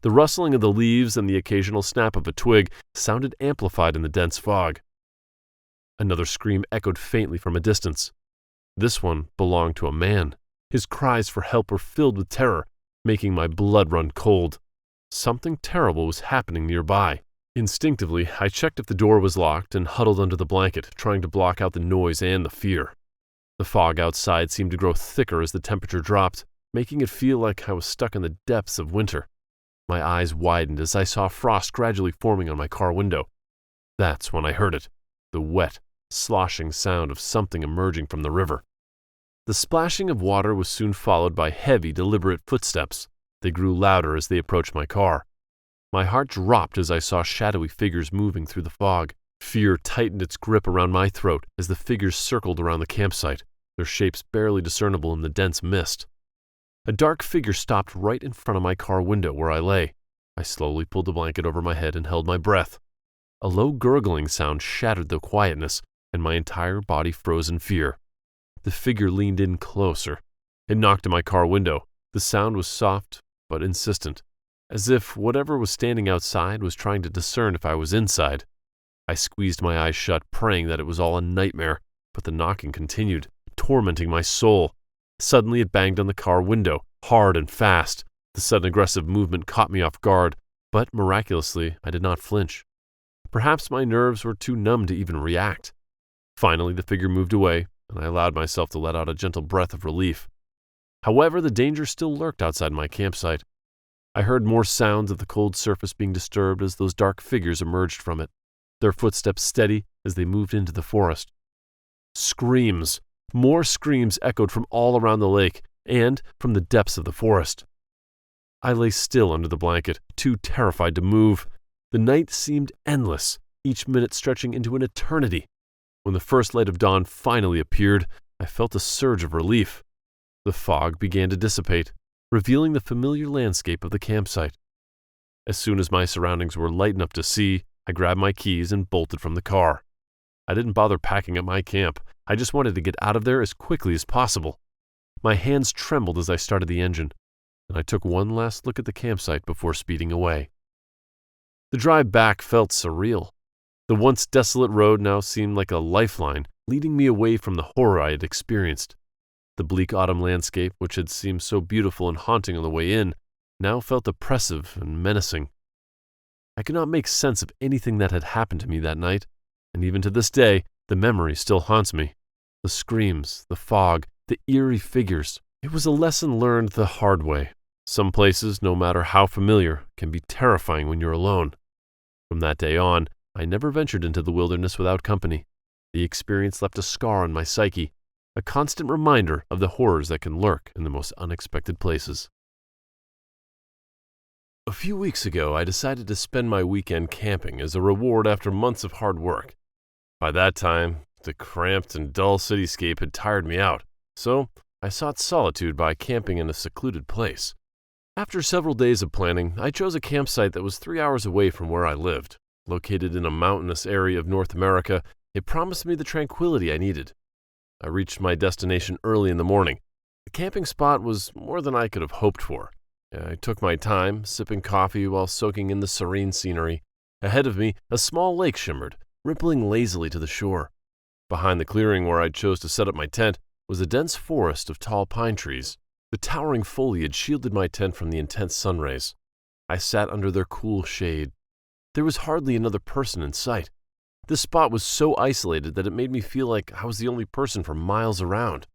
The rustling of the leaves and the occasional snap of a twig sounded amplified in the dense fog. Another scream echoed faintly from a distance. This one belonged to a man. His cries for help were filled with terror, making my blood run cold. Something terrible was happening nearby. Instinctively, I checked if the door was locked and huddled under the blanket, trying to block out the noise and the fear. The fog outside seemed to grow thicker as the temperature dropped, making it feel like I was stuck in the depths of winter. My eyes widened as I saw frost gradually forming on my car window. That's when I heard it, the wet, sloshing sound of something emerging from the river. The splashing of water was soon followed by heavy, deliberate footsteps. They grew louder as they approached my car. My heart dropped as I saw shadowy figures moving through the fog. Fear tightened its grip around my throat as the figures circled around the campsite, their shapes barely discernible in the dense mist. A dark figure stopped right in front of my car window where I lay. I slowly pulled the blanket over my head and held my breath. A low gurgling sound shattered the quietness, and my entire body froze in fear. The figure leaned in closer. It knocked at my car window. The sound was soft but insistent, as if whatever was standing outside was trying to discern if I was inside. I squeezed my eyes shut, praying that it was all a nightmare, but the knocking continued, tormenting my soul. Suddenly it banged on the car window, hard and fast. The sudden aggressive movement caught me off guard, but miraculously I did not flinch. Perhaps my nerves were too numb to even react. Finally the figure moved away, and I allowed myself to let out a gentle breath of relief. However, the danger still lurked outside my campsite. I heard more sounds of the cold surface being disturbed as those dark figures emerged from it, their footsteps steady as they moved into the forest. Screams! More screams echoed from all around the lake and from the depths of the forest. I lay still under the blanket, too terrified to move. The night seemed endless, each minute stretching into an eternity. When the first light of dawn finally appeared, I felt a surge of relief. The fog began to dissipate, revealing the familiar landscape of the campsite. As soon as my surroundings were light enough to see, I grabbed my keys and bolted from the car. I didn't bother packing up my camp. I just wanted to get out of there as quickly as possible. My hands trembled as I started the engine, and I took one last look at the campsite before speeding away. The drive back felt surreal. The once desolate road now seemed like a lifeline, leading me away from the horror I had experienced. The bleak autumn landscape, which had seemed so beautiful and haunting on the way in, now felt oppressive and menacing. I could not make sense of anything that had happened to me that night, and even to this day, the memory still haunts me. The screams, the fog, the eerie figures. It was a lesson learned the hard way. Some places, no matter how familiar, can be terrifying when you're alone. From that day on, I never ventured into the wilderness without company. The experience left a scar on my psyche, a constant reminder of the horrors that can lurk in the most unexpected places. A few weeks ago, I decided to spend my weekend camping as a reward after months of hard work. By that time, the cramped and dull cityscape had tired me out, so I sought solitude by camping in a secluded place. After several days of planning, I chose a campsite that was 3 hours away from where I lived. Located in a mountainous area of North America, it promised me the tranquility I needed. I reached my destination early in the morning. The camping spot was more than I could have hoped for. I took my time, sipping coffee while soaking in the serene scenery. Ahead of me, a small lake shimmered, rippling lazily to the shore. Behind the clearing where I chose to set up my tent was a dense forest of tall pine trees. The towering foliage shielded my tent from the intense sun rays. I sat under their cool shade. There was hardly another person in sight. This spot was so isolated that it made me feel like I was the only person for miles around.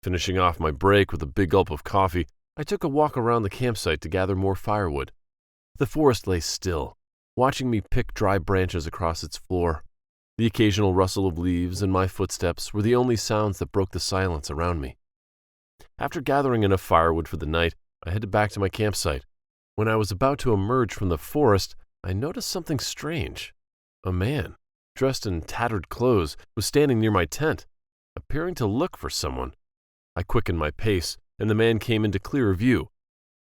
Finishing off my break with a big gulp of coffee, I took a walk around the campsite to gather more firewood. The forest lay still, watching me pick dry branches across its floor. The occasional rustle of leaves and my footsteps were the only sounds that broke the silence around me. After gathering enough firewood for the night, I headed back to my campsite. When I was about to emerge from the forest, I noticed something strange. A man, dressed in tattered clothes, was standing near my tent, appearing to look for someone. I quickened my pace, and the man came into clearer view.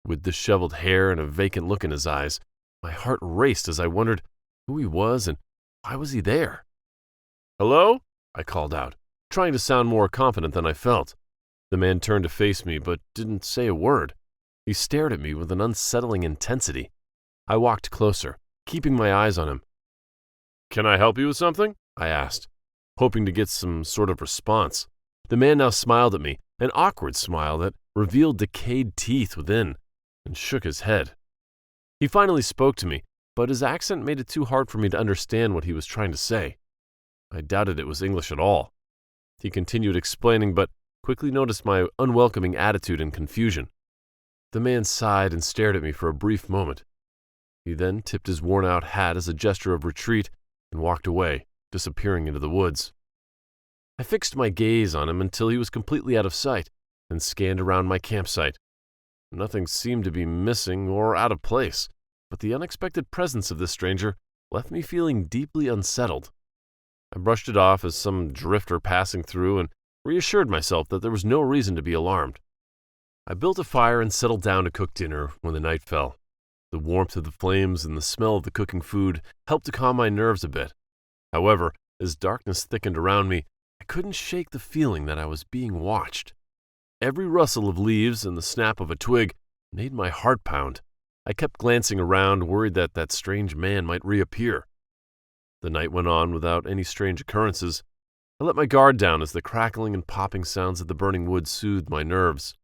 With disheveled hair and a vacant look in his eyes, my heart raced as I wondered who he was and why was he there. "Hello?" I called out, trying to sound more confident than I felt. The man turned to face me, but didn't say a word. He stared at me with an unsettling intensity. I walked closer, keeping my eyes on him. "Can I help you with something?" I asked, hoping to get some sort of response. The man now smiled at me, an awkward smile that revealed decayed teeth within, and shook his head. He finally spoke to me, but his accent made it too hard for me to understand what he was trying to say. I doubted it was English at all. He continued explaining, but quickly noticed my unwelcoming attitude and confusion. The man sighed and stared at me for a brief moment. He then tipped his worn-out hat as a gesture of retreat and walked away, disappearing into the woods. I fixed my gaze on him until he was completely out of sight, and scanned around my campsite. Nothing seemed to be missing or out of place, but the unexpected presence of this stranger left me feeling deeply unsettled. I brushed it off as some drifter passing through and reassured myself that there was no reason to be alarmed. I built a fire and settled down to cook dinner when the night fell. The warmth of the flames and the smell of the cooking food helped to calm my nerves a bit. However, as darkness thickened around me, I couldn't shake the feeling that I was being watched. Every rustle of leaves and the snap of a twig made my heart pound. I kept glancing around, worried that that strange man might reappear. The night went on without any strange occurrences. I let my guard down as the crackling and popping sounds of the burning wood soothed my nerves.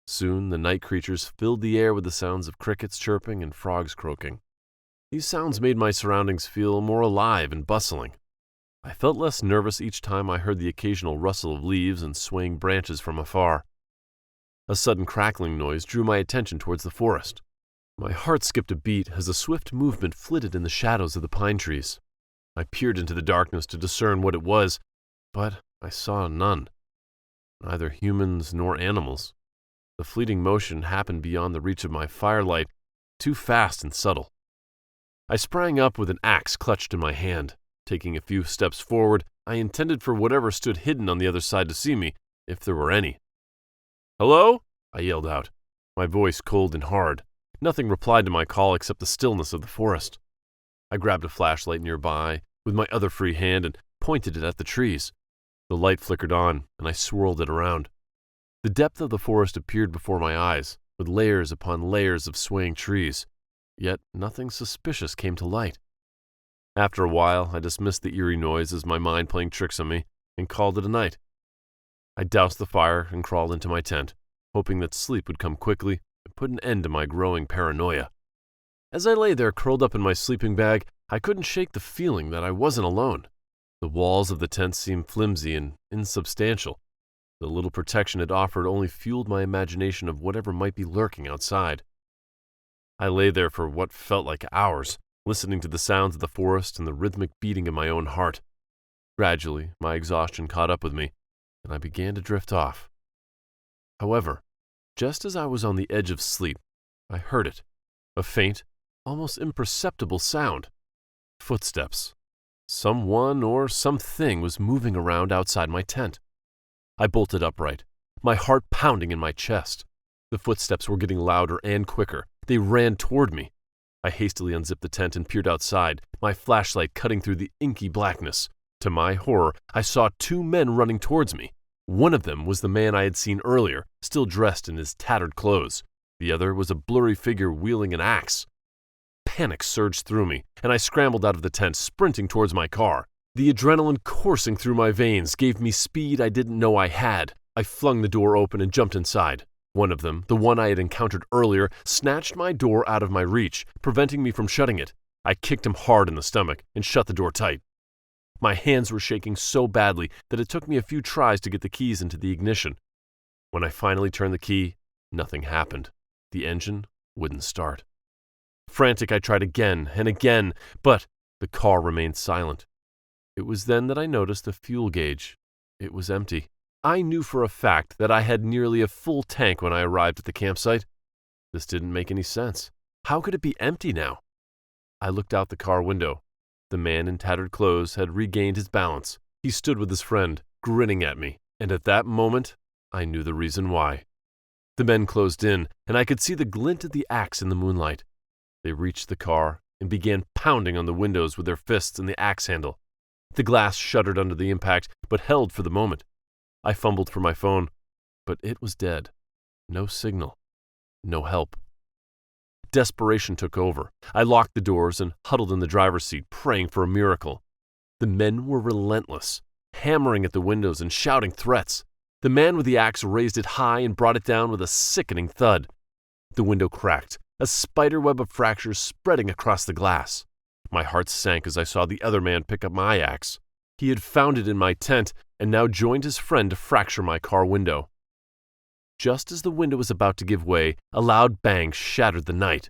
Soon the night creatures filled the air with the sounds of crickets chirping and frogs croaking. These sounds made my surroundings feel more alive and bustling. I felt less nervous each time I heard the occasional rustle of leaves and swaying branches from afar. A sudden crackling noise drew my attention towards the forest. My heart skipped a beat as a swift movement flitted in the shadows of the pine trees. I peered into the darkness to discern what it was, but I saw none. Neither humans nor animals. The fleeting motion happened beyond the reach of my firelight, too fast and subtle. I sprang up with an axe clutched in my hand. Taking a few steps forward, I intended for whatever stood hidden on the other side to see me, if there were any. "Hello?" I yelled out, my voice cold and hard. Nothing replied to my call except the stillness of the forest. I grabbed a flashlight nearby with my other free hand and pointed it at the trees. The light flickered on, and I swirled it around. The depth of the forest appeared before my eyes, with layers upon layers of swaying trees, yet nothing suspicious came to light. After a while, I dismissed the eerie noise as my mind playing tricks on me, and called it a night. I doused the fire and crawled into my tent, hoping that sleep would come quickly and put an end to my growing paranoia. As I lay there curled up in my sleeping bag, I couldn't shake the feeling that I wasn't alone. The walls of the tent seemed flimsy and insubstantial. The little protection it offered only fueled my imagination of whatever might be lurking outside. I lay there for what felt like hours, listening to the sounds of the forest and the rhythmic beating of my own heart. Gradually, my exhaustion caught up with me, and I began to drift off. However, just as I was on the edge of sleep, I heard it, a faint, almost imperceptible sound. Footsteps. Someone or something was moving around outside my tent. I bolted upright, my heart pounding in my chest. The footsteps were getting louder and quicker. They ran toward me. I hastily unzipped the tent and peered outside, my flashlight cutting through the inky blackness. To my horror, I saw two men running towards me. One of them was the man I had seen earlier, still dressed in his tattered clothes. The other was a blurry figure wielding an axe. Panic surged through me, and I scrambled out of the tent, sprinting towards my car. The adrenaline coursing through my veins gave me speed I didn't know I had. I flung the door open and jumped inside. One of them, the one I had encountered earlier, snatched my door out of my reach, preventing me from shutting it. I kicked him hard in the stomach and shut the door tight. My hands were shaking so badly that it took me a few tries to get the keys into the ignition. When I finally turned the key, nothing happened. The engine wouldn't start. Frantic, I tried again and again, but the car remained silent. It was then that I noticed the fuel gauge. It was empty. I knew for a fact that I had nearly a full tank when I arrived at the campsite. This didn't make any sense. How could it be empty now? I looked out the car window. The man in tattered clothes had regained his balance. He stood with his friend, grinning at me, and at that moment, I knew the reason why. The men closed in, and I could see the glint of the axe in the moonlight. They reached the car and began pounding on the windows with their fists and the axe handle. The glass shuddered under the impact, but held for the moment. I fumbled for my phone, but it was dead. No signal. No help. Desperation took over. I locked the doors and huddled in the driver's seat, praying for a miracle. The men were relentless, hammering at the windows and shouting threats. The man with the axe raised it high and brought it down with a sickening thud. The window cracked, a spiderweb of fractures spreading across the glass. My heart sank as I saw the other man pick up my axe. He had found it in my tent and now joined his friend to fracture my car window. Just as the window was about to give way, a loud bang shattered the night.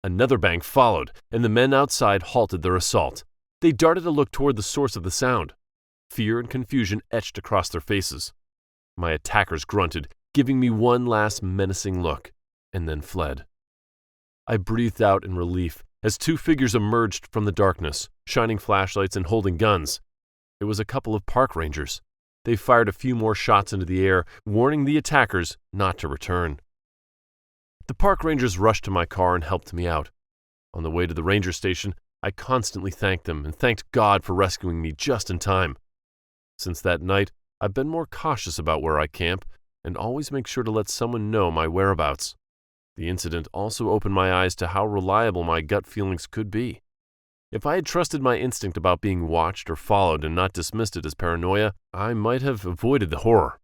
Another bang followed, and the men outside halted their assault. They darted a look toward the source of the sound. Fear and confusion etched across their faces. My attackers grunted, giving me one last menacing look, and then fled. I breathed out in relief as two figures emerged from the darkness, shining flashlights and holding guns. It was a couple of park rangers. They fired a few more shots into the air, warning the attackers not to return. The park rangers rushed to my car and helped me out. On the way to the ranger station, I constantly thanked them and thanked God for rescuing me just in time. Since that night, I've been more cautious about where I camp and always make sure to let someone know my whereabouts. The incident also opened my eyes to how reliable my gut feelings could be. If I had trusted my instinct about being watched or followed and not dismissed it as paranoia, I might have avoided the horror.